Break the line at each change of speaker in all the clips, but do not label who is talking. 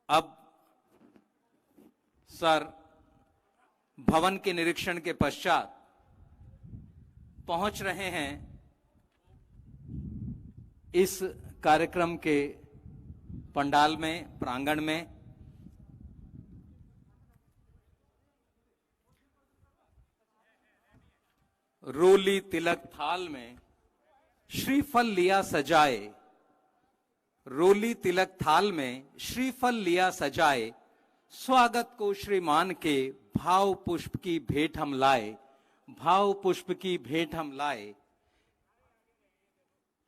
अब सर भवन के निरीक्षण के पश्चात पहुंच रहे हैं इस कार्यक्रम के पंडाल में, प्रांगण में। रोली तिलक थाल में श्रीफल लिया सजाए, रोली तिलक थाल में श्रीफल लिया सजाए, स्वागत को श्रीमान के भाव पुष्प की भेंट हम लाए, भाव पुष्प की भेंट हम लाए।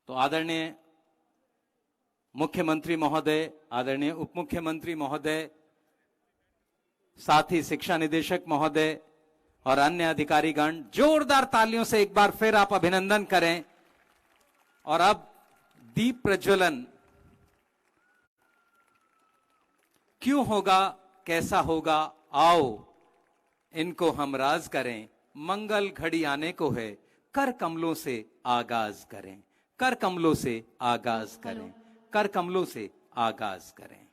तो आदरणीय मुख्यमंत्री महोदय, आदरणीय उप मुख्यमंत्री महोदय, साथ ही शिक्षा निदेशक महोदय और अन्य अधिकारीगण, जोरदार तालियों से एक बार फिर आप अभिनंदन करें। और अब दीप प्रज्वलन क्यों होगा, कैसा होगा, आओ इनको हम राज करें। मंगल घड़ी आने को है, कर कमलों से आगाज करें, कर कमलों से आगाज करें, कर कमलों से आगाज करें।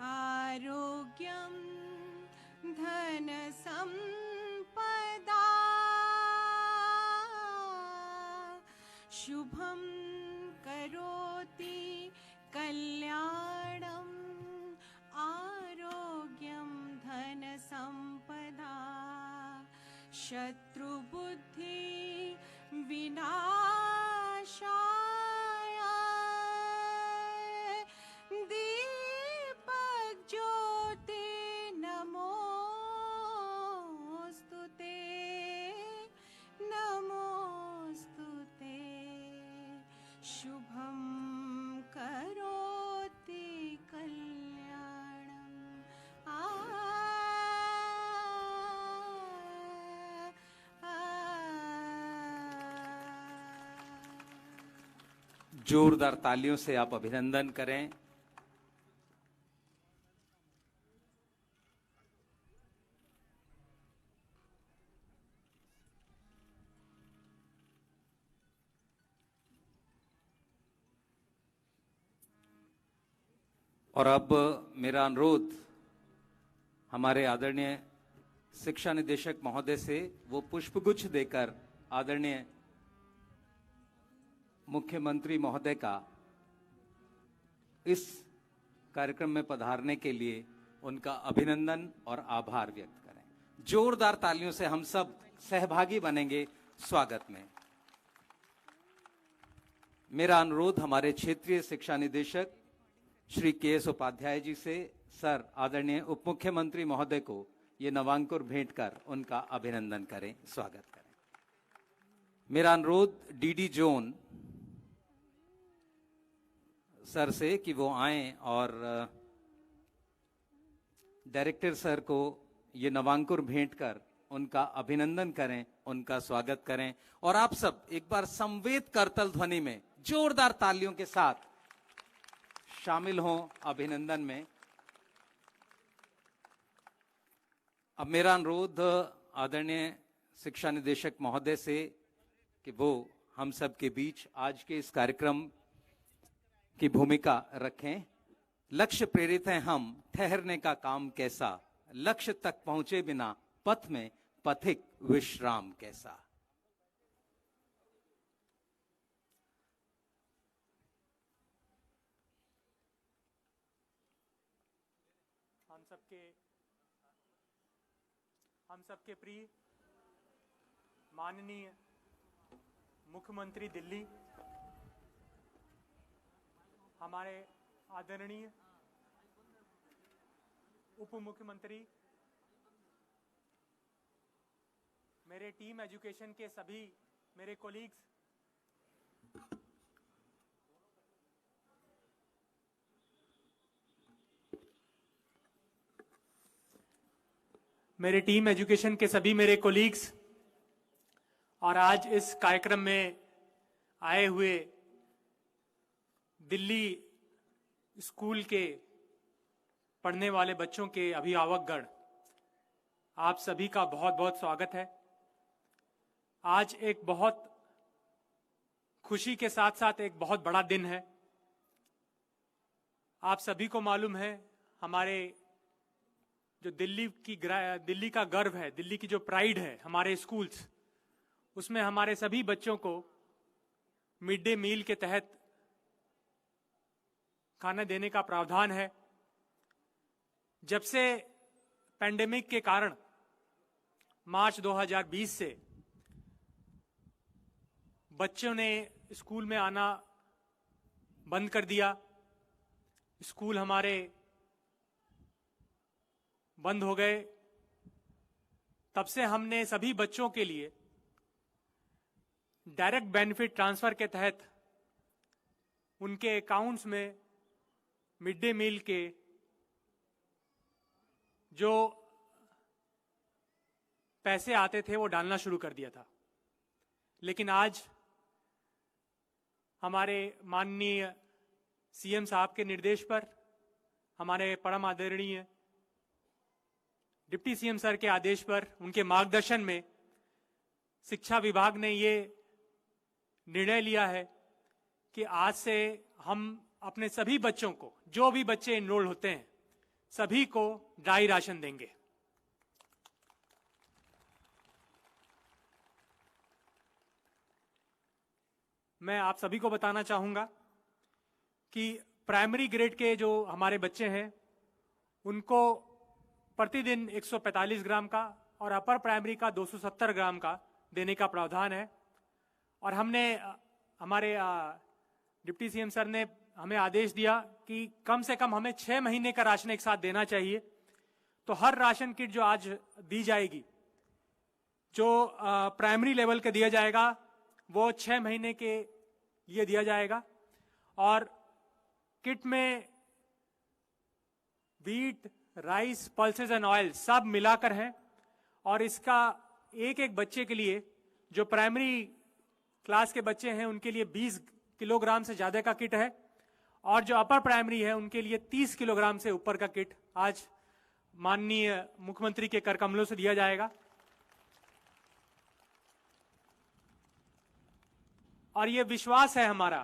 आरोग्यं धन संपदा, शुभं करोति कल्याणं, आरोग्यं धन संपदा, शत्रुबुद्धि विनाशाय, दीपक ज्योति नमोस्तुते, नमोस्तुते, शुभं करोति कल्याणं,
जोरदार तालियों से आप अभिनंदन करें। और अब मेरा अनुरोध हमारे आदरणीय शिक्षा निदेशक महोदय से वो पुष्पगुच्छ देकर आदरणीय मुख्यमंत्री महोदय का इस कार्यक्रम में पधारने के लिए उनका अभिनंदन और आभार व्यक्त करें। जोरदार तालियों से हम सब सहभागी बनेंगे स्वागत में। मेरा अनुरोध हमारे क्षेत्रीय शिक्षा निदेशक श्री के.एस. उपाध्याय जी से, सर आदरणीय उप मुख्यमंत्री महोदय को ये नवांकुर भेंट कर उनका अभिनंदन करें, स्वागत करें। मेरा अनुरोध डीडी जोन सर से कि वो आएं और डायरेक्टर सर को ये नवांकुर भेंट कर उनका अभिनंदन करें, उनका स्वागत करें। और आप सब एक बार संवेद करतल ध्वनि में जोरदार तालियों के साथ शामिल हों अभिनंदन में। अब मेरा अनुरोध आदरणीय शिक्षा निदेशक महोदय से कि वो हम सब के बीच आज के इस कार्यक्रम की भूमिका रखें। लक्ष्य प्रेरित हैं हम, ठहरने का काम कैसा, लक्ष्य तक पहुंचे बिना पथ में पथिक विश्राम कैसा।
हम सबके प्रिय माननीय मुख्यमंत्री दिल्ली, हमारे आदरणीय उप मुख्यमंत्री, मेरे टीम एजुकेशन के सभी मेरे कोलीग्स, मेरे टीम एजुकेशन के सभी मेरे कोलीग्स और आज इस कार्यक्रम में आए हुए दिल्ली स्कूल के पढ़ने वाले बच्चों के अभिभावकगण, आप सभी का बहुत बहुत स्वागत है। आज एक बहुत खुशी के साथ साथ एक बहुत बड़ा दिन है। आप सभी को मालूम है, हमारे जो दिल्ली का गर्व है, दिल्ली की जो प्राइड है, हमारे स्कूल्स, उसमें हमारे सभी बच्चों को मिड डे मील के तहत खाना देने का प्रावधान है। जब से पैंडेमिक के कारण मार्च 2020 से बच्चों ने स्कूल में आना बंद कर दिया, स्कूल हमारे बंद हो गए, तब से हमने सभी बच्चों के लिए डायरेक्ट बेनिफिट ट्रांसफर के तहत उनके अकाउंट्स में मिड डे मील के जो पैसे आते थे वो डालना शुरू कर दिया था। लेकिन आज हमारे माननीय सीएम साहब के निर्देश पर, हमारे परम आदरणीय डिप्टी सीएम सर के आदेश पर, उनके मार्गदर्शन में शिक्षा विभाग ने ये निर्णय लिया है कि आज से हम अपने सभी बच्चों को, जो भी बच्चे एनरोल होते हैं, सभी को ड्राई राशन देंगे। मैं आप सभी को बताना चाहूंगा कि प्राइमरी ग्रेड के जो हमारे बच्चे हैं उनको प्रतिदिन 145 ग्राम का और अपर प्राइमरी का 270 ग्राम का देने का प्रावधान है। और हमने हमारे डिप्टी सीएम सर ने हमें आदेश दिया कि कम से कम हमें 6 महीने का राशन एक साथ देना चाहिए। तो हर राशन किट जो आज दी जाएगी, जो प्राइमरी लेवल का दिया जाएगा, वो 6 महीने के लिए दिया जाएगा। और किट में wheat, rice, pulses and oil सब मिलाकर है। और इसका एक एक बच्चे के लिए, जो प्राइमरी क्लास के बच्चे हैं उनके लिए 20 किलोग्राम से ज्यादा का किट है, और जो अपर प्राइमरी है उनके लिए 30 किलोग्राम से ऊपर का किट आज माननीय मुख्यमंत्री के कर कमलों से दिया जाएगा। और ये विश्वास है हमारा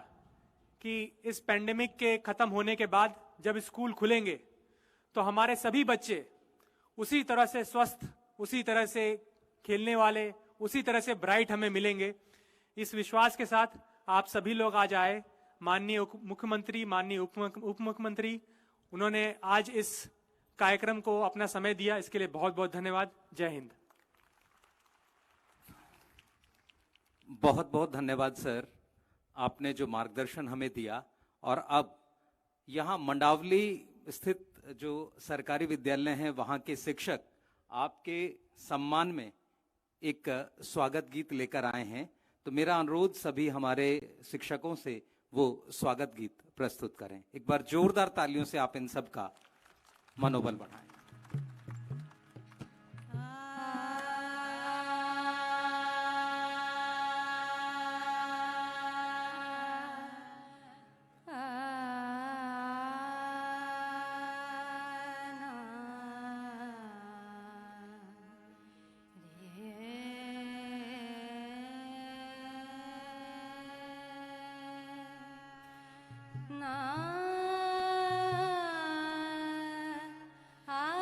कि इस पैंडेमिक के खत्म होने के बाद जब स्कूल खुलेंगे तो हमारे सभी बच्चे उसी तरह से स्वस्थ, उसी तरह से खेलने वाले, उसी तरह से ब्राइट हमें मिलेंगे। इस विश्वास के साथ आप सभी लोग आज आए। माननीय मुख्यमंत्री, माननीय उप मुख्यमंत्री, उन्होंने आज इस कार्यक्रम को अपना समय दिया, इसके लिए बहुत बहुत धन्यवाद। जय हिंद।
बहुत बहुत धन्यवाद सर, आपने जो मार्गदर्शन हमें दिया। और अब यहाँ मंडावली स्थित जो सरकारी विद्यालय हैं वहाँ के शिक्षक आपके सम्मान में एक स्वागत गीत लेकर आए हैं। तो मेरा अनुरोध सभी हमारे शिक्षकों से वो स्वागत गीत प्रस्तुत करें। एक बार जोरदार तालियों से आप इन सब का मनोबल बढ़ाएं।
आ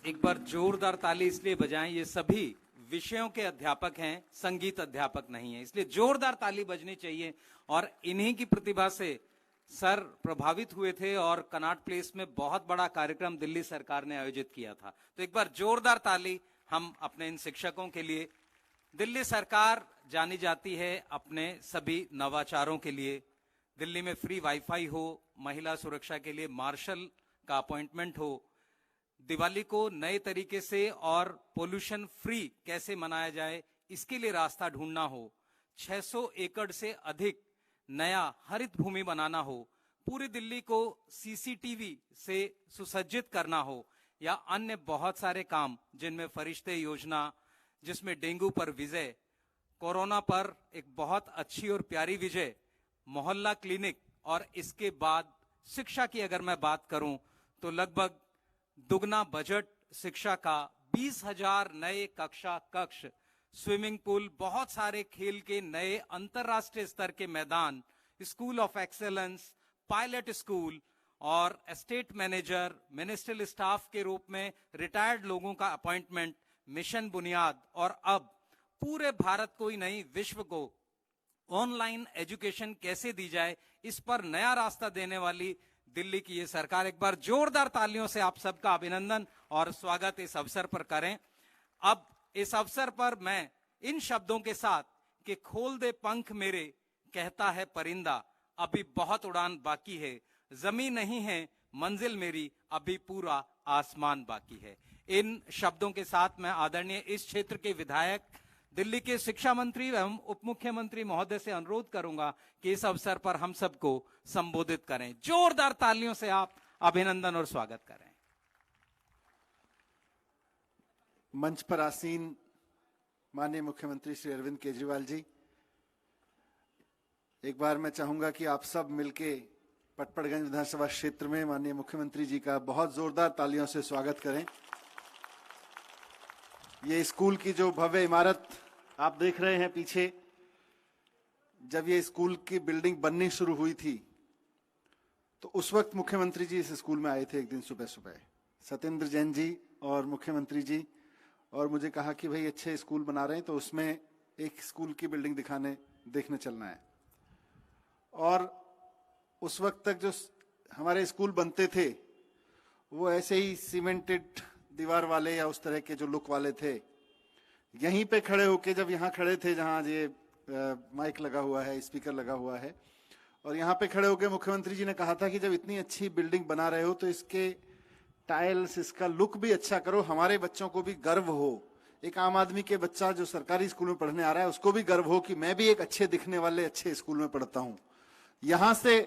एक बार जोरदार ताली इसलिए बजाएं, ये सभी विषयों के अध्यापक हैं, संगीत अध्यापक नहीं है, इसलिए जोरदार ताली बजनी चाहिए। और इन्हीं की प्रतिभा से सर प्रभावित हुए थे और कनॉट प्लेस में बहुत बड़ा कार्यक्रम दिल्ली सरकार ने आयोजित किया था। तो एक बार जोरदार ताली हम अपने इन शिक्षकों के लिए। दिल्ली सरकार जानी जाती है अपने सभी नवाचारों के लिए। दिल्ली में फ्री वाईफाई हो, महिला सुरक्षा के लिए मार्शल का अपॉइंटमेंट हो, दिवाली को नए तरीके से और पोल्यूशन फ्री कैसे मनाया जाए इसके लिए रास्ता ढूंढना हो, 600 एकड़ से अधिक नया हरित भूमि बनाना हो, पूरी दिल्ली को सीसीटीवी से सुसज्जित करना हो, या अन्य बहुत सारे काम जिनमें फरिश्ते योजना, जिसमें डेंगू पर विजय, कोरोना पर एक बहुत अच्छी और प्यारी विजय, मोहल्ला क्लिनिक, और इसके बाद शिक्षा की अगर मैं बात करूं तो लगभग दुगना बजट शिक्षा का, 20,000 नए कक्षा कक्ष, स्विमिंग पूल, बहुत सारे खेल के नए अंतरराष्ट्रीय स्तर के मैदान, school of excellence, pilot school, और एस्टेट मैनेजर, मिनिस्ट्रियल स्टाफ के रूप में रिटायर्ड लोगों का अपॉइंटमेंट, मिशन बुनियाद, और अब पूरे भारत को ही नहीं विश्व को ऑनलाइन एजुकेशन कैसे दी जाए इस पर नया रास्ता देने वाली दिल्ली की ये सरकार। एक बार जोरदार तालियों से आप सबका अभिनंदन और स्वागत इस अवसर पर करें। अब इस अवसर पर मैं इन शब्दों के साथ कि खोल दे पंख मेरे कहता है परिंदा, अभी बहुत उड़ान बाकी है, जमीन नहीं है मंजिल मेरी, अभी पूरा आसमान बाकी है। इन शब्दों के साथ मैं आदरणीय इस क्षेत्र के विधायक, दिल्ली के शिक्षा मंत्री एवं उप मुख्यमंत्री महोदय से अनुरोध करूंगा कि इस अवसर पर हम सबको संबोधित करें। जोरदार तालियों से आप अभिनंदन और स्वागत करें।
मंच पर आसीन माननीय मुख्यमंत्री श्री अरविंद केजरीवाल जी, एक बार मैं चाहूंगा कि आप सब मिलके पटपड़गंज विधानसभा क्षेत्र में माननीय मुख्यमंत्री जी का बहुत जोरदार तालियों से स्वागत करें। ये स्कूल की जो भव्य इमारत आप देख रहे हैं पीछे, जब ये स्कूल की बिल्डिंग बननी शुरू हुई थी तो उस वक्त मुख्यमंत्री जी इस स्कूल में आए थे एक दिन सुबह सुबह, सत्येंद्र जैन जी और मुख्यमंत्री जी, और मुझे कहा कि भाई अच्छे स्कूल बना रहे हैं तो उसमें एक स्कूल की बिल्डिंग देखने चलना है। और उस वक्त तक जो हमारे स्कूल बनते थे वो ऐसे ही सीमेंटेड दीवार वाले या उस तरह के जो लुक वाले थे। यहीं पे खड़े होके, जब यहाँ खड़े थे जहाँ ये माइक लगा हुआ है, स्पीकर लगा हुआ है, और यहाँ पे खड़े होके मुख्यमंत्री जी ने कहा था कि जब इतनी अच्छी बिल्डिंग बना रहे हो तो इसके टाइल्स, इसका लुक भी अच्छा करो, हमारे बच्चों को भी गर्व हो। एक आम आदमी के बच्चा जो सरकारी स्कूल में पढ़ने आ रहा है उसको भी गर्व हो कि मैं भी एक अच्छे दिखने वाले अच्छे स्कूल में पढ़ता हूँ। यहाँ से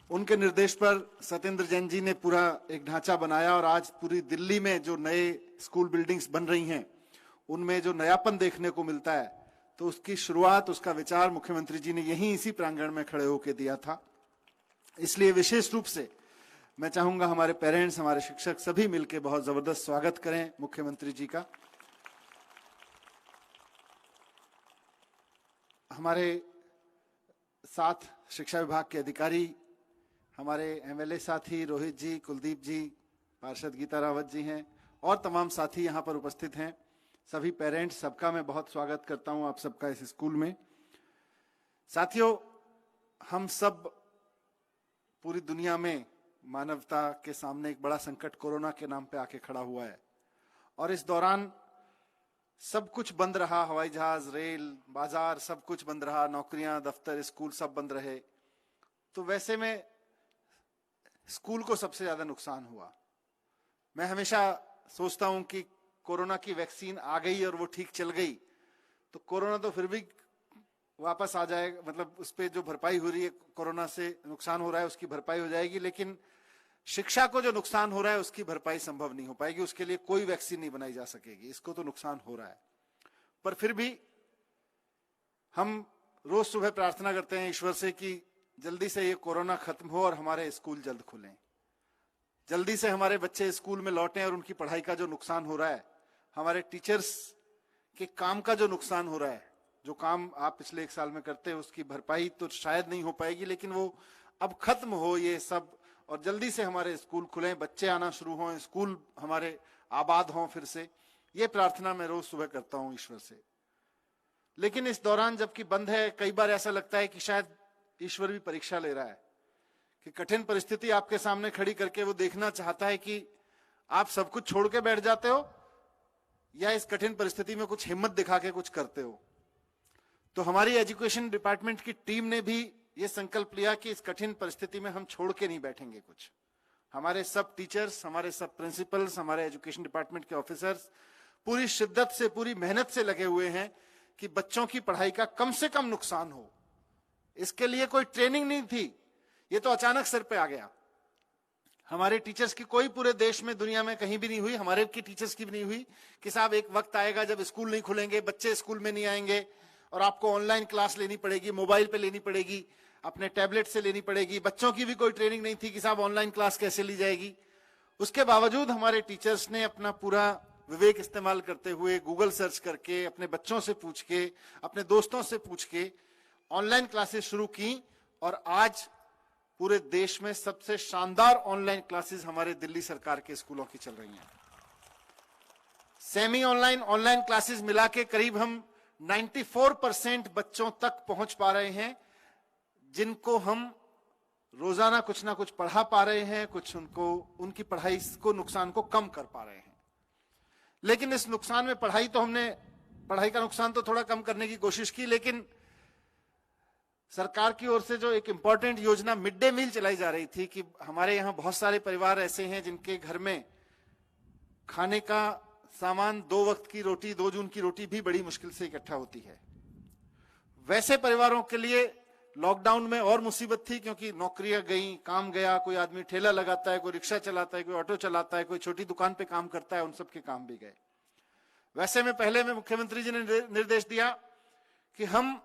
उनके निर्देश पर सत्येंद्र जैन जी ने पूरा एक ढांचा बनाया और आज पूरी दिल्ली में जो नए स्कूल बिल्डिंग्स बन रही हैं उनमें जो नयापन देखने को मिलता है, तो उसकी शुरुआत, उसका विचार मुख्यमंत्री जी ने यहीं इसी प्रांगण में खड़े होकर दिया था। इसलिए विशेष रूप से मैं चाहूंगा हमारे पेरेंट्स, हमारे शिक्षक सभी मिलकर बहुत जबरदस्त स्वागत करें मुख्यमंत्री जी का। हमारे साथ शिक्षा विभाग के अधिकारी, हमारे एमएलए साथी रोहित जी, कुलदीप जी, पार्षद गीता रावत जी हैं और तमाम साथी यहाँ पर उपस्थित हैं। सभी पेरेंट्स, सबका मैं बहुत स्वागत करता हूँ आप सबका इस स्कूल में। साथियों, हम सब पूरी दुनिया में मानवता के सामने एक बड़ा संकट कोरोना के नाम पे आके खड़ा हुआ है, और इस दौरान सब कुछ बंद रहा, हवाई जहाज, रेल, बाजार, सब कुछ बंद रहा, नौकरियां, दफ्तर, स्कूल सब बंद रहे। तो वैसे में स्कूल को सबसे ज्यादा नुकसान हुआ। मैं हमेशा सोचता हूं कि कोरोना की वैक्सीन आ गई और वो ठीक चल गई तो कोरोना तो फिर भी वापस आ जाएगा, मतलब उस पर जो भरपाई हो रही है, कोरोना से नुकसान हो रहा है उसकी भरपाई हो जाएगी, लेकिन शिक्षा को जो नुकसान हो रहा है उसकी भरपाई संभव नहीं हो पाएगी, उसके लिए कोई वैक्सीन नहीं बनाई जा सकेगी। इसको तो नुकसान हो रहा है, पर फिर भी हम रोज सुबह प्रार्थना करते हैं ईश्वर से कि जल्दी से ये कोरोना खत्म हो और हमारे स्कूल जल्द खुलें, जल्दी से हमारे बच्चे स्कूल में लौटें और उनकी पढ़ाई का जो नुकसान हो रहा है, हमारे टीचर्स के काम का जो नुकसान हो रहा है, जो काम आप पिछले 1 साल में करते हैं उसकी भरपाई तो शायद नहीं हो पाएगी, लेकिन वो अब खत्म हो ये सब, और जल्दी से हमारे स्कूल खुलें, बच्चे आना शुरू हों, स्कूल हमारे आबाद हों फिर से, ये प्रार्थना मैं रोज सुबह करता हूं ईश्वर से। लेकिन इस दौरान जबकि बंद है, कई बार ऐसा लगता है कि शायद ईश्वर भी परीक्षा ले रहा है, कि कठिन परिस्थिति आपके सामने खड़ी करके वो देखना चाहता है कि आप सब कुछ छोड़ के बैठ जाते हो या इस कठिन परिस्थिति में कुछ हिम्मत दिखा के कुछ करते हो। तो हमारी एजुकेशन डिपार्टमेंट की टीम ने भी ये संकल्प लिया कि इस कठिन परिस्थिति में हम छोड़ के नहीं बैठेंगे कुछ। हमारे सब टीचर्स, हमारे सब प्रिंसिपल्स, हमारे एजुकेशन डिपार्टमेंट के ऑफिसर्स पूरी शिद्दत से, पूरी मेहनत से लगे हुए हैं कि बच्चों की पढ़ाई का कम से कम नुकसान हो। इसके लिए कोई ट्रेनिंग नहीं थी, ये तो अचानक सर पे आ गया। हमारे टीचर्स की कोई पूरे देश में, दुनिया में कहीं भी नहीं हुई, हमारे की टीचर्स की भी नहीं हुई कि साहब एक वक्त आएगा जब स्कूल नहीं खुलेंगे, बच्चे स्कूल में नहीं आएंगे और आपको ऑनलाइन क्लास लेनी पड़ेगी, मोबाइल पे लेनी पड़ेगी, अपने टैबलेट से लेनी पड़ेगी। बच्चों की भी कोई ट्रेनिंग नहीं थी कि साहब ऑनलाइन क्लास कैसे ली जाएगी। उसके बावजूद हमारे टीचर्स ने अपना पूरा विवेक इस्तेमाल करते हुए, गूगल सर्च करके, अपने बच्चों से पूछ के, अपने दोस्तों से पूछ के ऑनलाइन क्लासेस शुरू की और आज पूरे देश में सबसे शानदार ऑनलाइन क्लासेस हमारे दिल्ली सरकार के स्कूलों की चल रही हैं। सेमी ऑनलाइन, ऑनलाइन क्लासेस मिला के करीब हम 94% बच्चों तक पहुंच पा रहे हैं, जिनको हम रोजाना कुछ ना कुछ पढ़ा पा रहे हैं, कुछ उनको, उनकी पढ़ाई को, नुकसान को कम कर पा रहे हैं। लेकिन इस नुकसान में पढ़ाई का नुकसान तो थोड़ा कम करने की कोशिश की, लेकिन सरकार की ओर से जो एक इंपॉर्टेंट योजना मिड डे मील चलाई जा रही थी कि हमारे यहाँ बहुत सारे परिवार ऐसे हैं जिनके घर में खाने का सामान, 2 वक्त की रोटी, 2 जून की रोटी भी बड़ी मुश्किल से इकट्ठा होती है। वैसे परिवारों के लिए लॉकडाउन में और मुसीबत थी, क्योंकि नौकरियां गई, काम गया, कोई आदमी ठेला लगाता है, कोई रिक्शा चलाता है, कोई ऑटो चलाता है, कोई छोटी दुकान पे काम करता है, उन सबके काम भी गए। वैसे में पहले में मुख्यमंत्री जी ने निर्देश दिया कि हम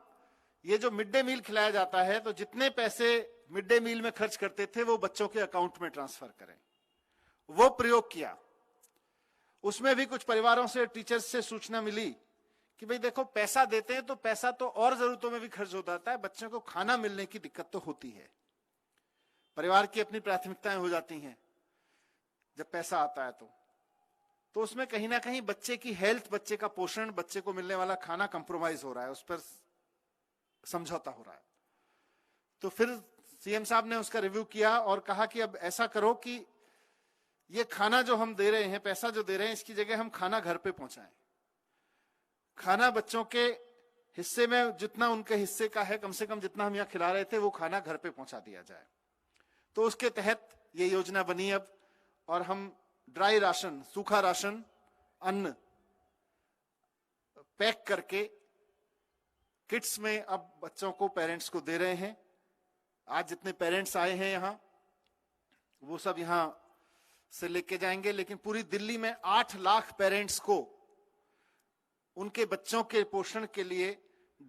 ये जो मिड डे मील खिलाया जाता है, तो जितने पैसे मिड डे मील में खर्च करते थे वो बच्चों के अकाउंट में ट्रांसफर करें। वो प्रयोग किया। उसमें भी कुछ परिवारों से, टीचर्स से सूचना मिली कि भाई देखो, पैसा देते हैं तो पैसा तो और जरूरतों में भी खर्च हो जाता है, बच्चों को खाना मिलने की दिक्कत तो होती है। परिवार की अपनी प्राथमिकताएं हो जाती हैं जब पैसा आता है तो उसमें कहीं ना कहीं बच्चे की हेल्थ, बच्चे का पोषण, बच्चे को मिलने वाला खाना कंप्रोमाइज हो रहा है, उस पर समझौता हो रहा है। तो फिर सीएम साहब ने उसका रिव्यू किया और कहा कि अब ऐसा करो कि ये खाना जो हम दे रहे हैं, पैसा जो दे रहे हैं, इसकी जगह हम खाना घर पे पहुंचाएं। खाना बच्चों के हिस्से में जितना उनके हिस्से का है, कम से कम जितना हम यहाँ खिला रहे थे, वो खाना घर पे पहुंचा दिया जाए। तो उसके तहत ये योजना बनी अब, और हम ड्राई राशन, सूखा राशन, अन्न पैक करके किट्स में अब बच्चों को, पेरेंट्स को दे रहे हैं। आज जितने पेरेंट्स आए हैं यहाँ, वो सब यहाँ से लेके जाएंगे। लेकिन पूरी दिल्ली में 8 लाख पेरेंट्स को उनके बच्चों के पोषण के लिए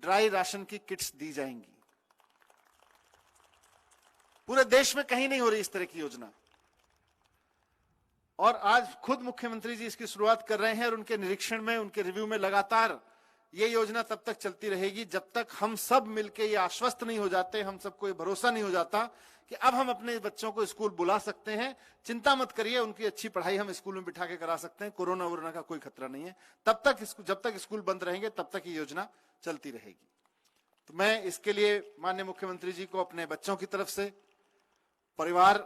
ड्राई राशन की किट्स दी जाएंगी। पूरे देश में कहीं नहीं हो रही इस तरह की योजना, और आज खुद मुख्यमंत्री जी इसकी शुरुआत कर रहे हैं। और उनके निरीक्षण में, उनके रिव्यू में लगातार ये योजना तब तक चलती रहेगी जब तक हम सब मिलके ये आश्वस्त नहीं हो जाते, हम सबको ये भरोसा नहीं हो जाता कि अब हम अपने बच्चों को स्कूल बुला सकते हैं। चिंता मत करिए, उनकी अच्छी पढ़ाई हम स्कूल में बिठा के करा सकते हैं, कोरोना वोरोना का कोई खतरा नहीं है। तब तक जब तक स्कूल बंद रहेंगे तब तक ये योजना चलती रहेगी। तो मैं इसके लिए माननीय मुख्यमंत्री जी को अपने बच्चों की तरफ से, परिवार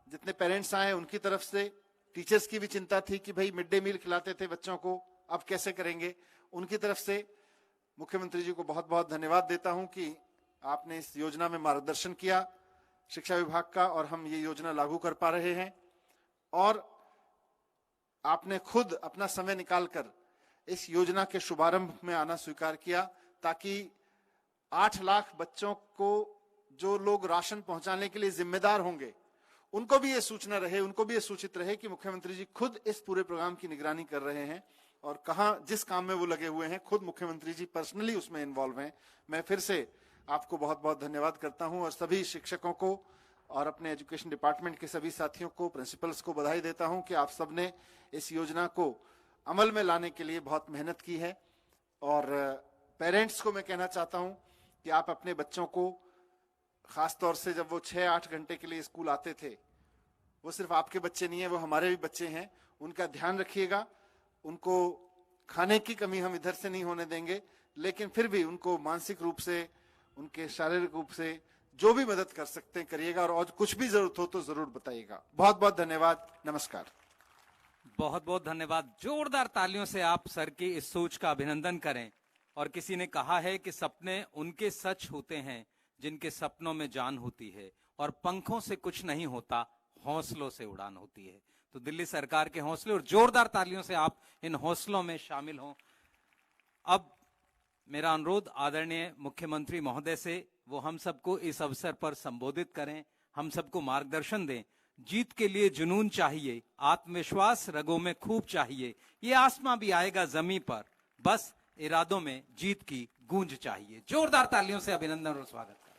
जितने पेरेंट्स आए उनकी तरफ से, टीचर्स की भी चिंता थी कि भाई मिड डे मील खिलाते थे बच्चों को, अब कैसे करेंगे, उनकी तरफ से मुख्यमंत्री जी को बहुत बहुत धन्यवाद देता हूं कि आपने इस योजना में मार्गदर्शन किया शिक्षा विभाग का, और हम ये योजना लागू कर पा रहे हैं। और आपने खुद अपना समय निकालकर इस योजना के शुभारंभ में आना स्वीकार किया, ताकि 8 लाख बच्चों को जो लोग राशन पहुंचाने के लिए जिम्मेदार होंगे, उनको भी ये सूचना रहे, उनको भी ये सूचित रहे कि मुख्यमंत्री जी खुद इस पूरे प्रोग्राम की निगरानी कर रहे हैं, और कहां जिस काम में वो लगे हुए हैं, खुद मुख्यमंत्री जी पर्सनली उसमें इन्वॉल्व हैं। मैं फिर से आपको बहुत बहुत धन्यवाद करता हूं, और सभी शिक्षकों को और अपने एजुकेशन डिपार्टमेंट के सभी साथियों को, प्रिंसिपल्स को बधाई देता हूं कि आप सबने इस योजना को अमल में लाने के लिए बहुत मेहनत की है। और पेरेंट्स को मैं कहना चाहता हूं कि आप अपने बच्चों को, खासतौर से जब वो 6-8 घंटे के लिए स्कूल आते थे, वो सिर्फ आपके बच्चे नहीं है, वो हमारे भी बच्चे हैं। उनका ध्यान रखिएगा। उनको खाने की कमी हम इधर से नहीं होने देंगे, लेकिन फिर भी उनको मानसिक रूप से, उनके शारीरिक रूप से जो भी मदद कर सकते हैं करिएगा, और कुछ भी जरूरत हो तो जरूर बताइएगा। बहुत बहुत धन्यवाद। नमस्कार।
बहुत बहुत धन्यवाद। जोरदार तालियों से आप सर की इस सोच का अभिनंदन करें। और किसी ने कहा है कि सपने उनके सच होते हैं जिनके सपनों में जान होती है, और पंखों से कुछ नहीं होता, हौसलों से उड़ान होती है। तो दिल्ली सरकार के हौसले, और जोरदार तालियों से आप इन हौसलों में शामिल हों। अब मेरा अनुरोध आदरणीय मुख्यमंत्री महोदय से, वो हम सबको इस अवसर पर संबोधित करें, हम सबको मार्गदर्शन दें। जीत के लिए जुनून चाहिए, आत्मविश्वास रगों में खूब चाहिए, ये आसमां भी आएगा जमीन पर, बस इरादों में जीत की गूंज चाहिए। जोरदार तालियों से अभिनंदन और स्वागत करें।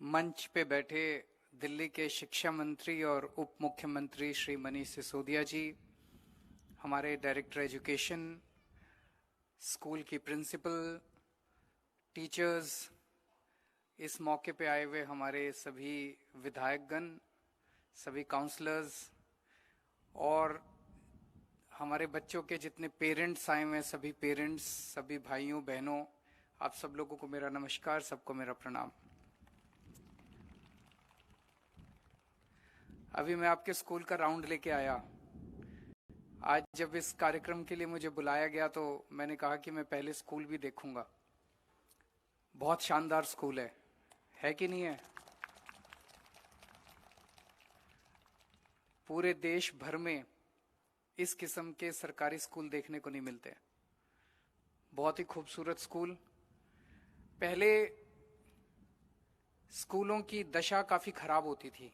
मंच पे बैठे दिल्ली के शिक्षा मंत्री और उप मुख्यमंत्री श्री मनीष सिसोदिया जी, हमारे डायरेक्टर एजुकेशन, स्कूल की प्रिंसिपल, टीचर्स, इस मौके पे आए हुए हमारे सभी विधायकगण, सभी काउंसलर्स, और हमारे बच्चों के जितने पेरेंट्स आए हुए हैं, सभी पेरेंट्स, सभी भाइयों बहनों, आप सब लोगों को मेरा नमस्कार, सबको मेरा प्रणाम। अभी मैं आपके स्कूल का राउंड लेके आया। आज जब इस कार्यक्रम के लिए मुझे बुलाया गया तो मैंने कहा कि मैं पहले स्कूल भी देखूंगा। बहुत शानदार स्कूल है कि नहीं है? पूरे देश भर में इस किस्म के सरकारी स्कूल देखने को नहीं मिलते। बहुत ही खूबसूरत स्कूल। पहले स्कूलों की दशा काफी खराब होती थी,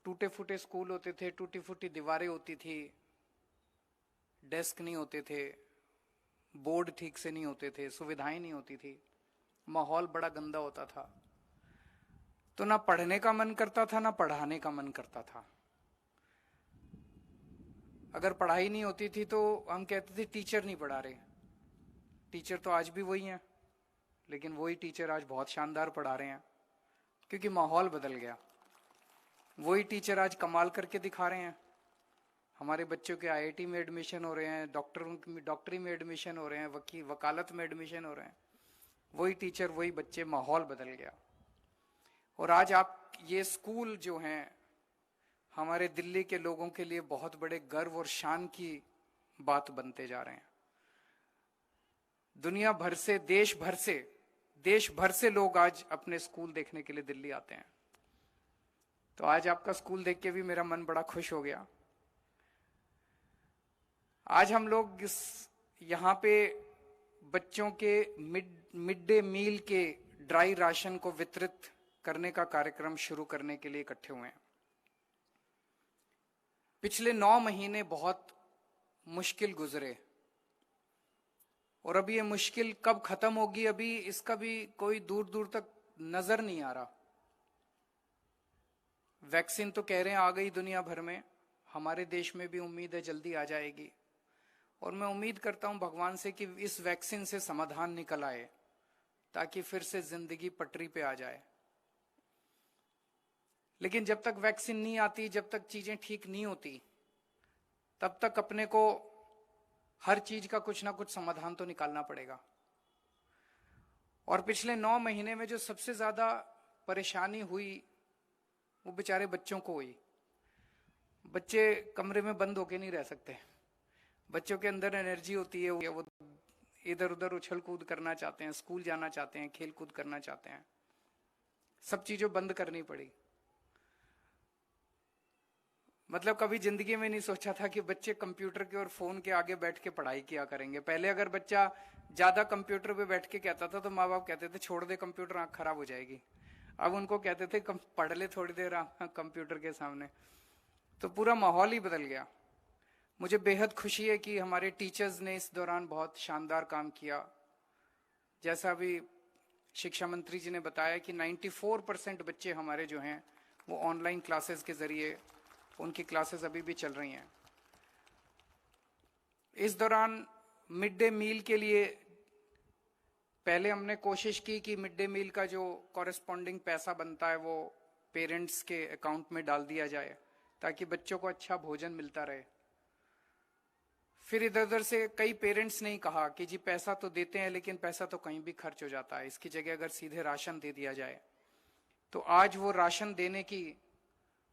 टूटे फूटे स्कूल होते थे, टूटी फूटी दीवारें होती थी, डेस्क नहीं होते थे, बोर्ड ठीक से नहीं होते थे, सुविधाएं नहीं होती थी, माहौल बड़ा गंदा होता था। तो ना पढ़ने का मन करता था, ना पढ़ाने का मन करता था। अगर पढ़ाई नहीं होती थी तो हम कहते थे टीचर नहीं पढ़ा रहे। टीचर तो आज भी वही हैं, लेकिन वही टीचर आज बहुत शानदार पढ़ा रहे हैं, क्योंकि माहौल बदल गया। वही टीचर आज कमाल करके दिखा रहे हैं। हमारे बच्चों के आईआईटी में एडमिशन हो रहे हैं, डॉक्टरी में एडमिशन हो रहे हैं, वकालत में एडमिशन हो रहे हैं। वही टीचर, वही बच्चे, माहौल बदल गया। और आज आप ये स्कूल जो हैं हमारे दिल्ली के लोगों के लिए बहुत बड़े गर्व और शान की बात बनते जा रहे हैं। दुनिया भर से, देश भर से लोग आज अपने स्कूल देखने के लिए दिल्ली आते हैं। तो आज आपका स्कूल देख के भी मेरा मन बड़ा खुश हो गया। आज हम लोग यहाँ पे बच्चों के मिड डे मील के ड्राई राशन को वितरित करने का कार्यक्रम शुरू करने के लिए इकट्ठे हुए हैं। पिछले 9 महीने बहुत मुश्किल गुजरे, और अभी ये मुश्किल कब खत्म होगी, अभी इसका भी कोई दूर दूर तक नजर नहीं आ रहा। वैक्सीन तो कह रहे हैं आ गई दुनिया भर में, हमारे देश में भी उम्मीद है जल्दी आ जाएगी। और मैं उम्मीद करता हूं भगवान से कि इस वैक्सीन से समाधान निकल आए, ताकि फिर से जिंदगी पटरी पे आ जाए। लेकिन जब तक वैक्सीन नहीं आती, जब तक चीजें ठीक नहीं होती, तब तक अपने को हर चीज का कुछ ना कुछ समाधान तो निकालना पड़ेगा। और पिछले 9 महीने में जो सबसे ज्यादा परेशानी हुई वो बेचारे बच्चों को हुई। बच्चे कमरे में बंद होके नहीं रह सकते। बच्चों के अंदर एनर्जी होती है, वो इधर उधर उछल कूद करना चाहते हैं, स्कूल जाना चाहते हैं, खेल कूद करना चाहते हैं। सब चीजें बंद करनी पड़ी। मतलब कभी जिंदगी में नहीं सोचा था कि बच्चे कंप्यूटर के और फोन के आगे बैठ के पढ़ाई किया करेंगे। पहले अगर बच्चा ज्यादा कंप्यूटर पे बैठ के कहता था तो माँ बाप कहते थे छोड़ दे कंप्यूटर, आंख खराब हो जाएगी। अब उनको कहते थे पढ़ ले थोड़ी देर कंप्यूटर के सामने। तो पूरा माहौल ही बदल गया। मुझे बेहद खुशी है कि हमारे टीचर्स ने इस दौरान बहुत शानदार काम किया। जैसा अभी शिक्षा मंत्री जी ने बताया कि 94% बच्चे हमारे जो हैं वो ऑनलाइन क्लासेस के जरिए उनकी क्लासेस अभी भी चल रही हैं। इस दौरान मिड डे मील के लिए पहले हमने कोशिश की कि मिड डे मील का जो कॉरेस्पॉन्डिंग पैसा बनता है वो पेरेंट्स के अकाउंट में डाल दिया जाए ताकि बच्चों को अच्छा भोजन मिलता रहे। फिर इधर उधर से कई पेरेंट्स ने कहा कि जी पैसा तो देते हैं लेकिन पैसा तो कहीं भी खर्च हो जाता है, इसकी जगह अगर सीधे राशन दे दिया जाए। तो आज वो राशन देने की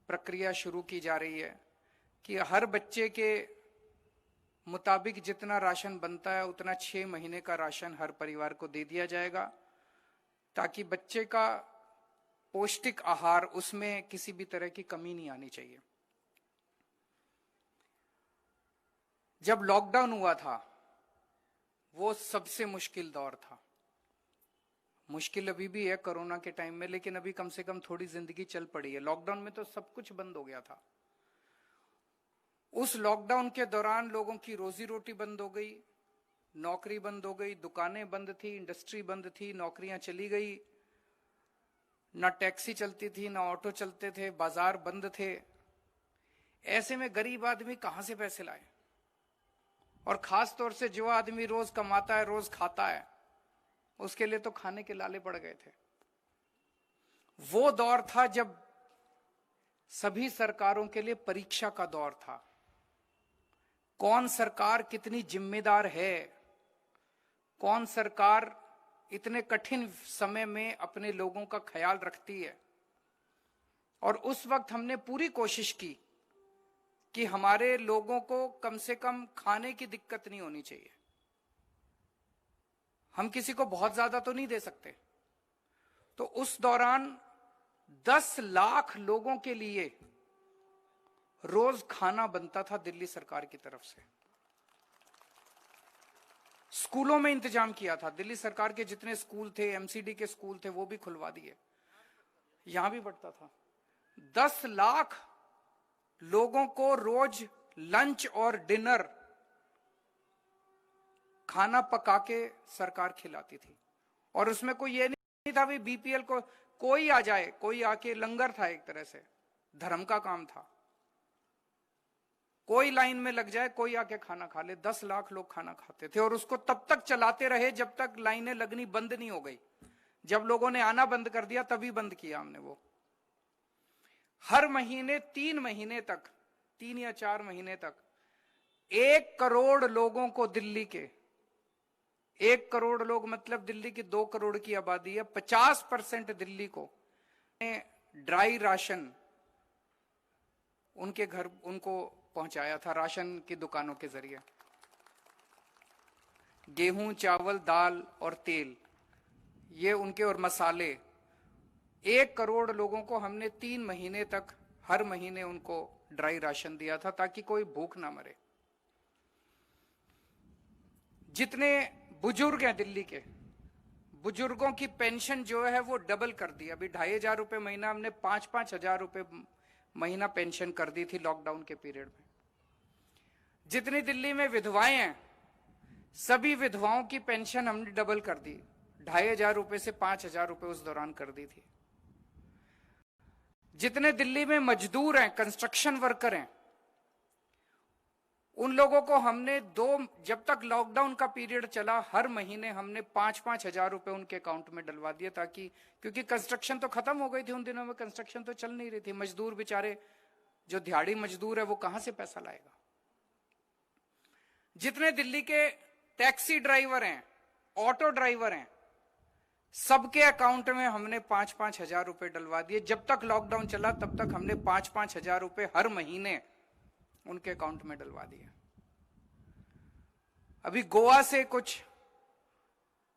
प्रक्रिया शुरू की जा रही है कि हर बच्चे के मुताबिक जितना राशन बनता है उतना 6 महीने का राशन हर परिवार को दे दिया जाएगा, ताकि बच्चे का पौष्टिक आहार उसमें किसी भी तरह की कमी नहीं आनी चाहिए। जब लॉकडाउन हुआ था वो सबसे मुश्किल दौर था। मुश्किल अभी भी है कोरोना के टाइम में, लेकिन अभी कम से कम थोड़ी जिंदगी चल पड़ी है। लॉकडाउन में तो सब कुछ बंद हो गया था। उस लॉकडाउन के दौरान लोगों की रोजी रोटी बंद हो गई, नौकरी बंद हो गई, दुकानें बंद थी, इंडस्ट्री बंद थी, नौकरियां चली गई, ना टैक्सी चलती थी, ना ऑटो चलते थे, बाजार बंद थे। ऐसे में गरीब आदमी कहां से पैसे लाए? और खास तौर से जो आदमी रोज कमाता है, रोज खाता है, उसके लिए तो खाने के लाले पड़ गए थे। वो दौर था जब सभी सरकारों के लिए परीक्षा का दौर था। कौन सरकार कितनी जिम्मेदार है, कौन सरकार इतने कठिन समय में अपने लोगों का ख्याल रखती है। और उस वक्त हमने पूरी कोशिश की कि हमारे लोगों को कम से कम खाने की दिक्कत नहीं होनी चाहिए। हम किसी को बहुत ज्यादा तो नहीं दे सकते। तो उस दौरान 10 लाख लोगों के लिए रोज खाना बनता था दिल्ली सरकार की तरफ से। स्कूलों में इंतजाम किया था। दिल्ली सरकार के जितने स्कूल थे, एमसीडी के स्कूल थे, वो भी खुलवा दिए। यहां भी बढ़ता था। 10 लाख लोगों को रोज लंच और डिनर खाना पका के सरकार खिलाती थी। और उसमें कोई ये नहीं था भी बीपीएल को कोई आ जाए, कोई आके, लंगर था एक तरह से, धर्म का काम था। कोई लाइन में लग जाए, कोई आके खाना खा ले। 10 लाख लोग खाना खाते थे और उसको तब तक चलाते रहे जब तक लाइनें लगनी बंद नहीं हो गई। जब लोगों ने आना बंद कर दिया तभी बंद किया हमने वो। हर महीने 3 महीने तक, 3 या 4 महीने तक 1 करोड़ लोगों को, दिल्ली के 1 करोड़ लोग मतलब दिल्ली की 2 करोड़ की आबादी है, 50% दिल्ली को ड्राई राशन उनके घर उनको पहुंचाया था, राशन की दुकानों के जरिए। गेहूं, चावल, दाल और तेल, ये उनके, और मसाले। 1 करोड़ लोगों को हमने 3 महीने तक हर महीने उनको ड्राई राशन दिया था ताकि कोई भूख ना मरे। जितने बुजुर्ग हैं दिल्ली के, बुजुर्गों की पेंशन जो है वो डबल कर दी। अभी 2500 रुपए महीना, हमने 5-5 हजार रुपए महीना पेंशन कर दी थी लॉकडाउन के पीरियड में। जितनी दिल्ली में विधवाएं हैं, सभी विधवाओं की पेंशन हमने डबल कर दी। 2500 रुपए से 5000 रुपए उस दौरान कर दी थी। जितने दिल्ली में मजदूर हैं, कंस्ट्रक्शन वर्कर हैं, उन लोगों को हमने जब तक लॉकडाउन का पीरियड चला, हर महीने हमने 5-5 हजार रुपए उनके अकाउंट में डलवा दिए, ताकि, क्योंकि कंस्ट्रक्शन तो खत्म हो गई थी उन दिनों में, कंस्ट्रक्शन तो चल नहीं रही थी। मजदूर बेचारे, जो दिहाड़ी मजदूर है, वो कहां से पैसा लाएगा। जितने दिल्ली के टैक्सी ड्राइवर हैं, ऑटो ड्राइवर हैं, सबके अकाउंट में हमने 5-5 हजार रुपए डलवा दिए। जब तक लॉकडाउन चला तब तक हमने 5-5 हजार रुपए हर महीने उनके अकाउंट में डलवा दिए। अभी गोवा से कुछ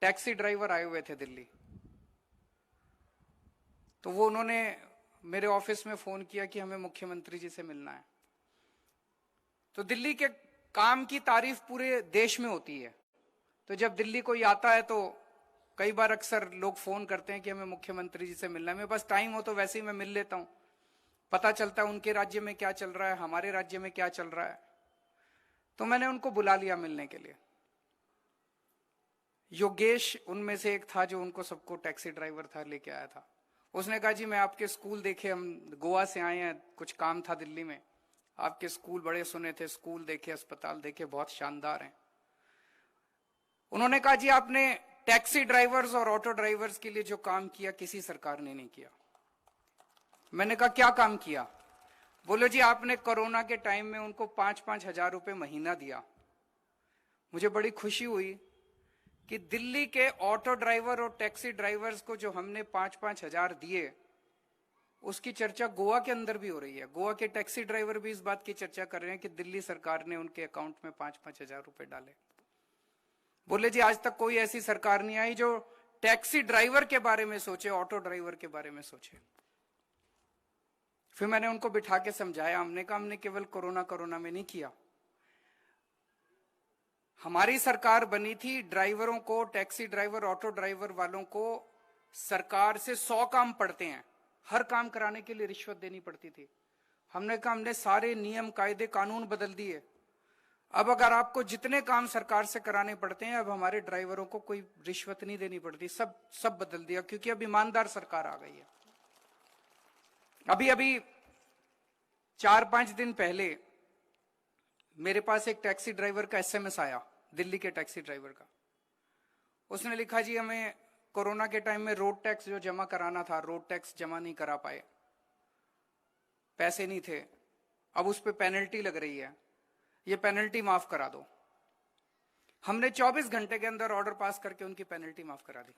टैक्सी ड्राइवर आए हुए थे दिल्ली, तो वो उन्होंने मेरे ऑफिस में फोन किया कि हमें मुख्यमंत्री जी से मिलना है। तो दिल्ली के काम की तारीफ पूरे देश में होती है, तो जब दिल्ली कोई आता है तो कई बार अक्सर लोग फोन करते हैं कि हमें मुख्यमंत्री जी से मिलना है। मेरे पास टाइम हो तो वैसे ही मैं मिल लेता हूं, पता चलता है उनके राज्य में क्या चल रहा है, हमारे राज्य में क्या चल रहा है। तो मैंने उनको बुला लिया मिलने के लिए। योगेश उनमें से एक था जो उनको सबको टैक्सी ड्राइवर था, लेके आया था। उसने कहा जी मैं आपके स्कूल देखे, हम गोवा से आए हैं, कुछ काम था दिल्ली में, आपके स्कूल बड़े सुने थे, स्कूल देखे, अस्पताल देखे, बहुत शानदार हैं। उन्होंने कहा जी आपने टैक्सी ड्राइवर्स और ऑटो ड्राइवर्स के लिए जो काम किया किसी सरकार ने नहीं किया। मैंने कहा क्या काम किया? बोलो जी आपने कोरोना के टाइम में उनको 5-5 हजार रुपए महीना दिया। मुझे बड़ी खुशी हुई कि दिल्ली के ऑटो ड्राइवर और टैक्सी ड्राइवर्स को जो हमने 5-5 हजार दिए, उसकी चर्चा गोवा के अंदर भी हो रही है। गोवा के टैक्सी ड्राइवर भी इस बात की चर्चा कर रहे हैं कि दिल्ली सरकार ने उनके अकाउंट में 5-5 हजार रुपए डाले। बोले जी आज तक कोई ऐसी सरकार नहीं आई जो टैक्सी ड्राइवर के बारे में सोचे, ऑटो ड्राइवर के बारे में सोचे। फिर मैंने उनको बिठा के समझाया, हमने कहा हमने केवल कोरोना में नहीं किया। हमारी सरकार बनी थी ड्राइवरों को, टैक्सी ड्राइवर ऑटो ड्राइवर वालों को सरकार से 100 काम पड़ते हैं, हर काम कराने के लिए रिश्वत देनी पड़ती थी। हमने कहा हमने सारे नियम कायदे कानून बदल दिए। अब अगर आपको जितने काम सरकार से कराने पड़ते हैं, अब हमारे ड्राइवरों को कोई रिश्वत नहीं देनी पड़ती, सब बदल दिया, क्योंकि अब ईमानदार सरकार आ गई है। अभी 4-5 दिन पहले मेरे पास एक टैक्सी ड्राइवर का एसएमएस आया, दिल्ली के टैक्सी ड्राइवर का। उसने लिखा जी हमें कोरोना के टाइम में रोड टैक्स जो जमा कराना था, रोड टैक्स जमा नहीं करा पाए, पैसे नहीं थे, अब उस पर पेनल्टी लग रही है, ये पेनल्टी माफ करा दो। हमने 24 घंटे के अंदर ऑर्डर पास करके उनकी पेनल्टी माफ करा दी।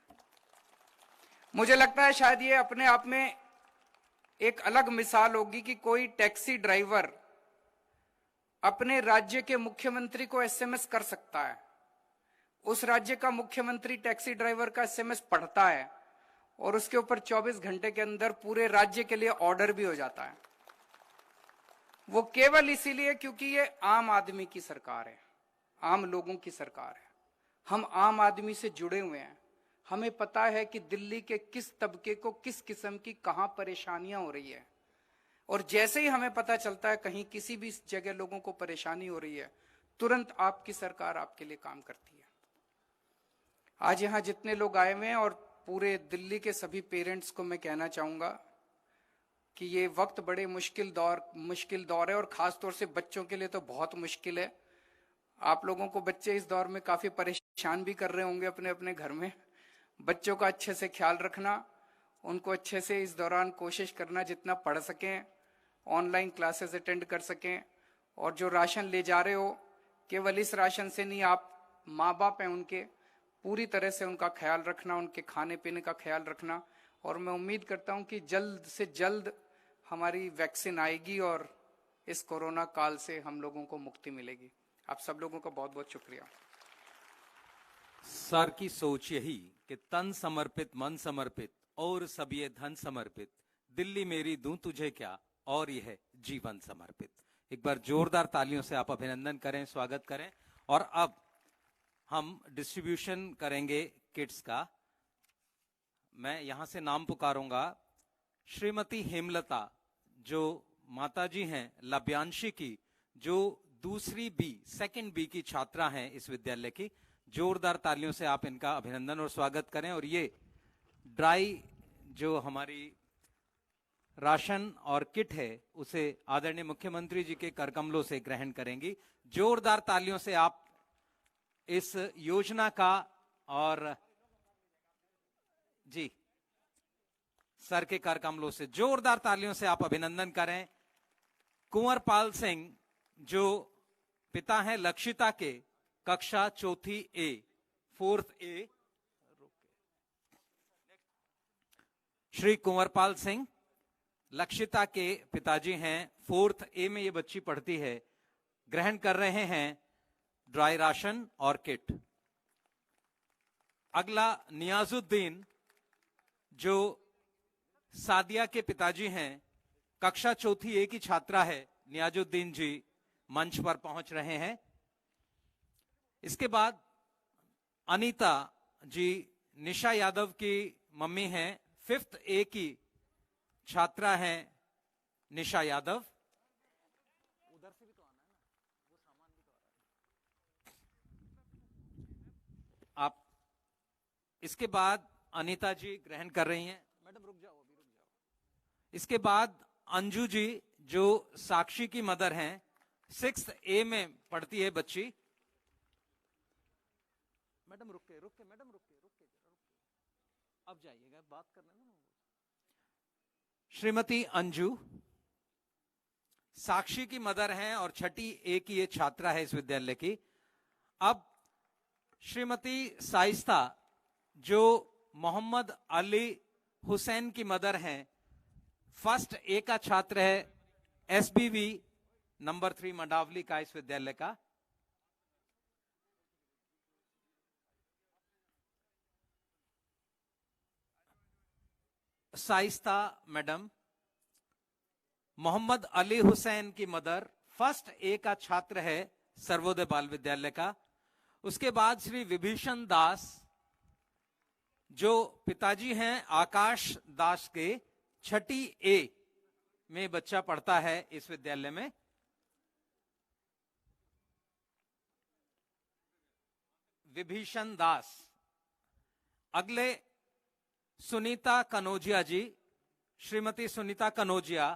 मुझे लगता है शायद ये अपने आप में एक अलग मिसाल होगी कि कोई टैक्सी ड्राइवर अपने राज्य के मुख्यमंत्री को एसएमएस कर सकता है, उस राज्य का मुख्यमंत्री टैक्सी ड्राइवर का एसएमएस पढ़ता है और उसके ऊपर 24 घंटे के अंदर पूरे राज्य के लिए ऑर्डर भी हो जाता है। वो केवल इसीलिए क्योंकि ये आम आदमी की सरकार है, आम लोगों की सरकार है। हम आम आदमी से जुड़े हुए हैं, हमें पता है कि दिल्ली के किस तबके को किस किस्म की कहां परेशानियां हो रही है, और जैसे ही हमें पता चलता है कहीं किसी भी जगह लोगों को परेशानी हो रही है, तुरंत आपकी सरकार आपके लिए काम करती है। आज यहां जितने लोग आए हुए हैं और पूरे दिल्ली के सभी पेरेंट्स को मैं कहना चाहूंगा कि ये वक्त बड़े मुश्किल दौर है, और खास तौर से बच्चों के लिए तो बहुत मुश्किल है। आप लोगों को बच्चे इस दौर में काफी परेशान भी कर रहे होंगे अपने अपने घर में। बच्चों का अच्छे से ख्याल रखना, उनको अच्छे से इस दौरान कोशिश करना जितना पढ़ सकें, ऑनलाइन क्लासेस अटेंड कर सकें, और जो राशन ले जा रहे हो केवल इस राशन से नहीं, आप माँ बाप हैं उनके, पूरी तरह से उनका ख्याल रखना, उनके खाने पीने का ख्याल रखना। और मैं उम्मीद करता हूं कि जल्द से जल्द हमारी वैक्सीन आएगी और इस कोरोना काल से हम लोगों को मुक्ति मिलेगी। आप सब लोगों का बहुत बहुत शुक्रिया।
सर की सोच यही कि तन समर्पित मन समर्पित और सब ये धन समर्पित, दिल्ली मेरी दूं तुझे क्या, और यह जीवन समर्पित। एक बार जोरदार तालियों से आप अभिनंदन करें, स्वागत करें। और अब हम डिस्ट्रीब्यूशन करेंगे किट्स का। मैं यहां से नाम पुकारूंगा। श्रीमती हेमलता जो माताजी हैं लब्यांशी की, जो दूसरी सेकंड बी की छात्रा हैं इस विद्यालय की, जोरदार तालियों से आप इनका अभिनंदन और स्वागत करें। और ये ड्राई जो हमारी राशन और किट है उसे आदरणीय मुख्यमंत्री जी के करकमलों से ग्रहण करेंगी। जोरदार तालियों से आप इस योजना का और जी सर के करकमलों से जोरदार तालियों से आप अभिनंदन करें। कुंवरपाल सिंह जो पिता हैं लक्षिता के, कक्षा 4 A, 4th A, Shri Kunwarpal Singh Lakshita के पिताजी हैं, 4th A में ये बच्ची पढ़ती है, ग्रहण कर रहे हैं ड्राई राशन और किट। अगला नियाजुद्दीन जो सादिया के पिताजी हैं, कक्षा 4 A की छात्रा है, नियाजुद्दीन जी मंच पर पहुंच रहे हैं। इसके बाद अनीता जी निशा यादव की मम्मी हैं, 5th A की छात्रा हैं निशा यादव। उधर से भी तो आना है ना, वो सामान भी तो आ रहा है। आप इसके बाद अनीता जी ग्रहण कर रही हैं। मैडम रुक जाओ, अभी रुक जाओ। इसके बाद अंजू जी जो साक्षी की मदर हैं, 6th A में पढ़ती है बच्ची। मैडम रुक के मैडम रुक के अब जाइएगा, बात करने दो ना। श्रीमती अंजू साक्षी की मदर हैं और छठी ए की ये छात्रा है इस विद्यालय की। अब श्रीमती साइस्ता जो मोहम्मद अली हुसैन की मदर हैं, फर्स्ट ए का छात्र है, एसबीवी नंबर 3 मंडावली का इस विद्यालय का। साइस्ता मैडम मोहम्मद अली हुसैन की मदर, फर्स्ट ए का छात्र है सर्वोदय बाल विद्यालय का। उसके बाद श्री विभीषण दास जो पिताजी हैं आकाश दास के, छठी ए में बच्चा पढ़ता है इस विद्यालय में। विभीषण दास। अगले सुनीता कनौजिया जी, श्रीमती सुनीता कनौजिया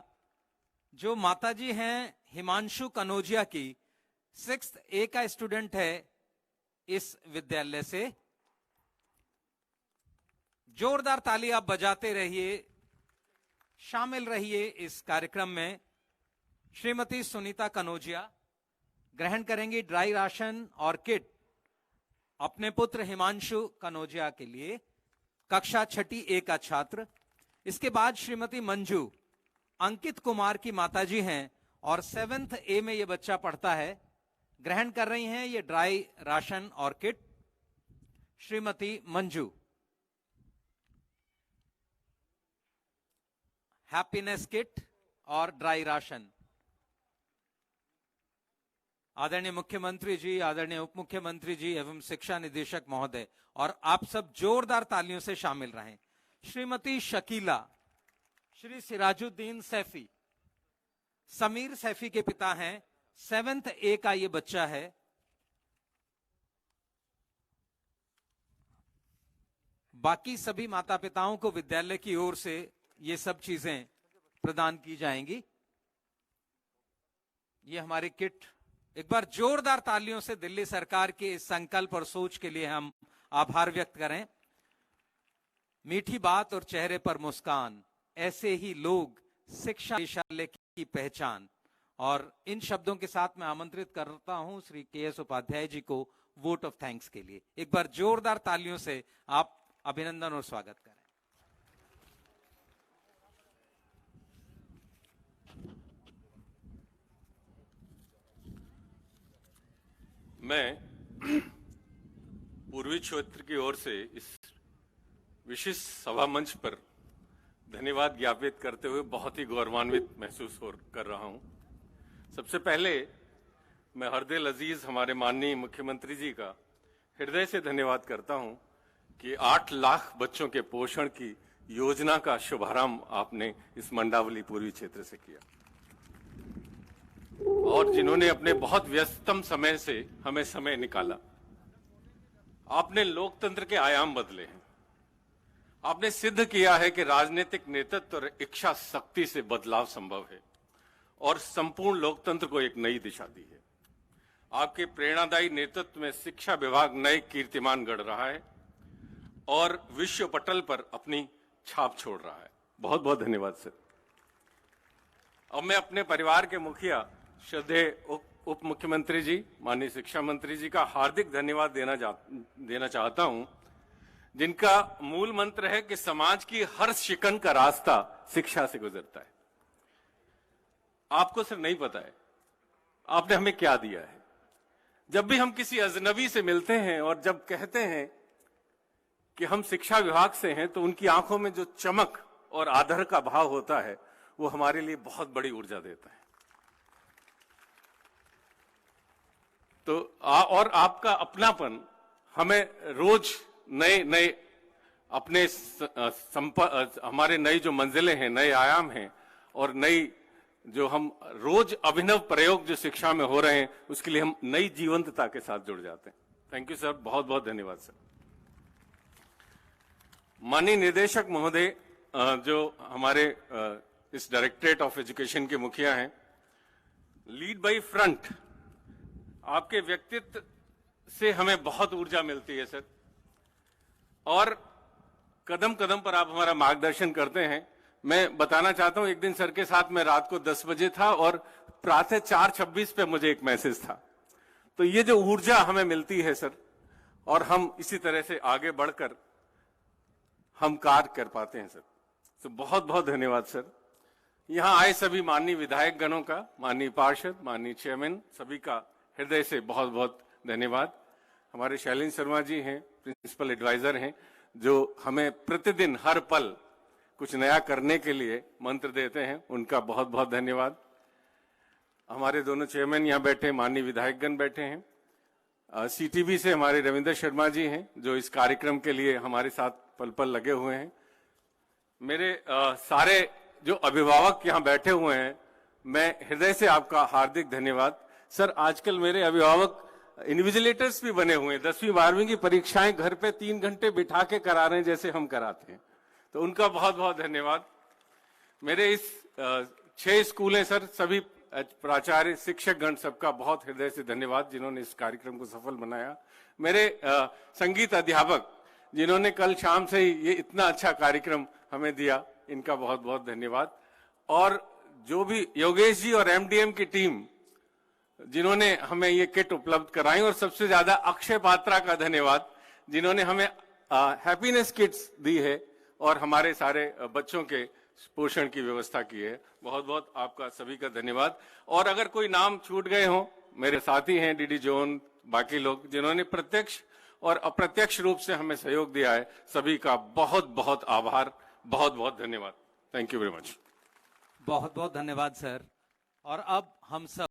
जो माताजी हैं हिमांशु कनौजिया की, 6th ए का स्टूडेंट है इस विद्यालय से। जोरदार ताली आप बजाते रहिए, शामिल रहिए इस कार्यक्रम में। श्रीमती सुनीता कनौजिया ग्रहण करेंगी ड्राई राशन और किट अपने पुत्र हिमांशु कनौजिया के लिए, कक्षा छठी ए का छात्र। इसके बाद श्रीमती मंजू अंकित कुमार की माताजी हैं और 7th ए में यह बच्चा पढ़ता है, ग्रहण कर रही हैं ये ड्राई राशन और kit Shrimati Manju. Happiness kit और ड्राई राशन। आदरणीय मुख्यमंत्री जी, आदरणीय उप मुख्यमंत्री जी एवं शिक्षा निदेशक महोदय और आप सब जोरदार तालियों से शामिल रहें। श्रीमती शकीला, श्री सिराजुद्दीन सैफी, समीर सैफी के पिता हैं, 7th ए का ये बच्चा है। बाकी सभी माता पिताओं को विद्यालय की ओर से ये सब चीजें प्रदान की जाएंगी। ये हमारी किट। एक बार जोरदार तालियों से दिल्ली सरकार के इस संकल्प और सोच के लिए हम आभार व्यक्त करें। मीठी बात और चेहरे पर मुस्कान, ऐसे ही लोग शिक्षा निदेशालय की पहचान। और इन शब्दों के साथ मैं आमंत्रित करता हूं श्री के.एस. उपाध्याय जी को वोट ऑफ थैंक्स के लिए। एक बार जोरदार तालियों से आप अभिनंदन और स्वागत करें।
मैं पूर्वी क्षेत्र की ओर से इस विशिष्ट सभा मंच पर धन्यवाद ज्ञापित करते हुए बहुत ही गौरवान्वित महसूस कर रहा हूं। सबसे पहले मैं हरदिल अजीज हमारे माननीय मुख्यमंत्री जी का हृदय से धन्यवाद करता हूं कि 8 लाख बच्चों के पोषण की योजना का शुभारंभ आपने इस मंडावली पूर्वी क्षेत्र से किया और जिन्होंने अपने बहुत व्यस्ततम समय से हमें समय निकाला। आपने लोकतंत्र के आयाम बदले हैं। आपने सिद्ध किया है कि राजनीतिक नेतृत्व और इच्छा शक्ति से बदलाव संभव है और संपूर्ण लोकतंत्र को एक नई दिशा दी है। आपके प्रेरणादायी नेतृत्व में शिक्षा विभाग नए कीर्तिमान गढ़ रहा है और विश्व पटल पर अपनी छाप छोड़ रहा है। बहुत बहुत धन्यवाद सर। अब मैं अपने परिवार के मुखिया श्रद्धेय उप मुख्यमंत्री जी, माननीय शिक्षा मंत्री जी का हार्दिक धन्यवाद देना चाहता हूं, जिनका मूल मंत्र है कि समाज की हर शिकन का रास्ता शिक्षा से गुजरता है। आपको सिर्फ नहीं पता है आपने हमें क्या दिया है। जब भी हम किसी अजनबी से मिलते हैं और जब कहते हैं कि हम शिक्षा विभाग से हैं, तो उनकी आंखों में जो चमक और आदर का भाव होता है वो हमारे लिए बहुत बड़ी ऊर्जा देता है। तो और आपका अपनापन हमें रोज नए नए अपने हमारे नई जो मंजिलें हैं, नए आयाम हैं और नई जो हम रोज अभिनव प्रयोग जो शिक्षा में हो रहे हैं, उसके लिए हम नई जीवंतता के साथ जुड़ जाते हैं। थैंक यू सर, बहुत बहुत धन्यवाद सर। माननीय निदेशक महोदय जो हमारे इस डायरेक्टरेट ऑफ एजुकेशन के मुखिया हैं, लीड बाय फ्रंट, आपके व्यक्तित्व से हमें बहुत ऊर्जा मिलती है सर। और कदम कदम पर आप हमारा मार्गदर्शन करते हैं। मैं बताना चाहता हूं, एक दिन सर के साथ मैं रात को 10 बजे था और प्रातः 4:26 पे मुझे एक मैसेज था। तो ये जो ऊर्जा हमें मिलती है सर, और हम इसी तरह से आगे बढ़कर हम कार्य कर पाते हैं सर। तो बहुत बहुत धन्यवाद सर। यहाँ आए सभी माननीय विधायक गणों का, माननीय पार्षद, माननीय चेयरमैन, सभी का हृदय से बहुत बहुत धन्यवाद। हमारे शैलेंद्र शर्मा जी हैं, प्रिंसिपल एडवाइजर हैं, जो हमें प्रतिदिन हर पल कुछ नया करने के लिए मंत्र देते हैं, उनका बहुत बहुत धन्यवाद। हमारे दोनों चेयरमैन यहाँ बैठे, माननीय विधायकगण बैठे हैं। सीटीबी से हमारे रविंद्र शर्मा जी हैं, जो इस कार्यक्रम के लिए हमारे साथ पल पल लगे हुए हैं। मेरे सारे जो अभिभावक यहाँ बैठे हुए हैं, मैं हृदय से आपका हार्दिक धन्यवाद। सर, आजकल मेरे अभिभावक इन्विजिलेटर्स भी बने हुए हैं। 10वीं 12वीं की परीक्षाएं घर पे 3 घंटे बिठा के करा रहे हैं, जैसे हम कराते हैं। तो उनका बहुत बहुत धन्यवाद। मेरे इस 6 स्कूल हैं सर, सभी प्राचार्य, शिक्षकगण, सबका बहुत हृदय से धन्यवाद, जिन्होंने इस कार्यक्रम को सफल बनाया। मेरे संगीत अध्यापक, जिन्होंने कल शाम से ही ये इतना अच्छा कार्यक्रम हमें दिया, इनका बहुत बहुत धन्यवाद। और जो भी योगेश जी और एमडीएम की टीम, जिन्होंने हमें ये किट उपलब्ध कराई, और सबसे ज्यादा अक्षय पात्रा का धन्यवाद, जिन्होंने हमें हैप्पीनेस किट्स दी है और हमारे सारे बच्चों के पोषण की व्यवस्था की है। बहुत बहुत आपका सभी का धन्यवाद। और अगर कोई नाम छूट गए हों, मेरे साथी हैं डीडी जोन, बाकी लोग जिन्होंने प्रत्यक्ष और अप्रत्यक्ष रूप से हमें सहयोग दिया है, सभी का बहुत बहुत आभार, बहुत बहुत धन्यवाद। Thank you very much.
बहुत बहुत धन्यवाद सर। और अब हम सब